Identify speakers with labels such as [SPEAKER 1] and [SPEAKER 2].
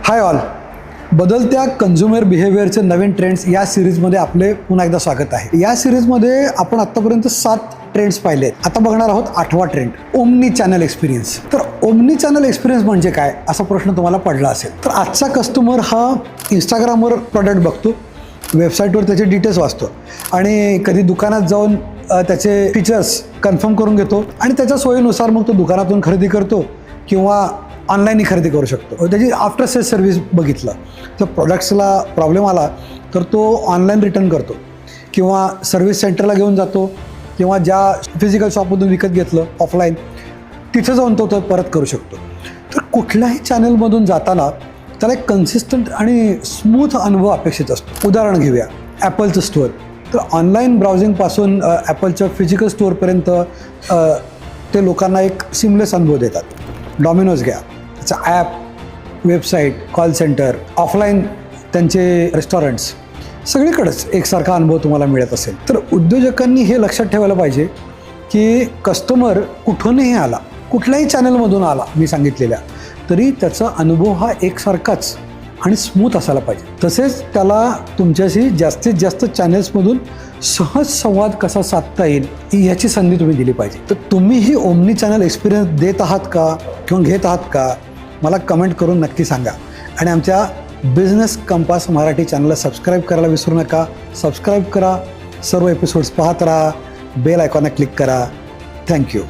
[SPEAKER 1] Hi all. बदलत्या consumer बिहेवियरचे नवीन trends या सिरीजमध्ये आपले पुन्हा एकदा स्वागत आहे. या सिरीजमध्ये आपण आत्तापर्यंत 7 ट्रेंड्स पाहिले आहेत. आता बघणार आहोत 8वा ट्रेंड, ओमनी चॅनल एक्सपिरियन्स. तर ओमनी चॅनल एक्सपिरियन्स म्हणजे काय असा प्रश्न तुम्हाला पडला असेल. तर आजचा कस्टमर हा इंस्टाग्रामवर प्रॉडक्ट बघतो, वेबसाईटवर त्याचे डिटेल्स वाचतो आणि कधी दुकानात जाऊन त्याचे फीचर्स कन्फर्म करून घेतो आणि त्याच्या सोयीनुसार मग तो दुकानातून खरेदी करतो किंवा ऑनलाईनही खरेदी करू शकतो. त्याची आफ्टर सेल सर्व्हिस बघितलं तर प्रोडक्ट्सला प्रॉब्लेम आला तर तो ऑनलाईन रिटर्न करतो किंवा सर्व्हिस सेंटरला घेऊन जातो किंवा ज्या फिजिकल शॉपमधून विकत घेतलं ऑफलाईन तिथं जाऊन तो परत करू शकतो. तर कुठल्याही चॅनलमधून जाताना त्याला एक कन्सिस्टंट आणि स्मूथ अनुभव अपेक्षित असतो. उदाहरण घेऊया ॲपलचं स्टोअर. तर ऑनलाईन ब्राउझिंगपासून ॲपलच्या फिजिकल स्टोअरपर्यंत ते लोकांना एक सिमलेस अनुभव देतात. डॉमिनोज घ्या, त्याचं app, website, call centre, offline त्यांचे रेस्टॉरंट्स, सगळीकडेच एकसारखा अनुभव तुम्हाला मिळत असेल. तर उद्योजकांनी हे लक्षात ठेवायला पाहिजे की कस्टमर कुठूनही आला, कुठल्याही चॅनलमधून आला मी सांगितलेल्या, तरी त्याचा अनुभव हा एकसारखाच आणि स्मूथ असायला पाहिजे. तसेच त्याला तुमच्याशी जास्तीत जास्त चॅनल्समधून सहज संवाद कसा साधता येईल याची संधी तुम्ही दिली पाहिजे. तर तुम्हीही ओमनी चॅनल एक्सपिरियन्स देत आहात का किंवा घेत आहात का मला कमेंट करून नक्की सांगा. आणि आमच्या बिझनेस कंपास मराठी चॅनलला सबस्क्राईब करायला विसरू नका. सबस्क्राईब करा, सर्व एपिसोड्स पाहत राहा, बेल आयकॉनला क्लिक करा. थँक्यू.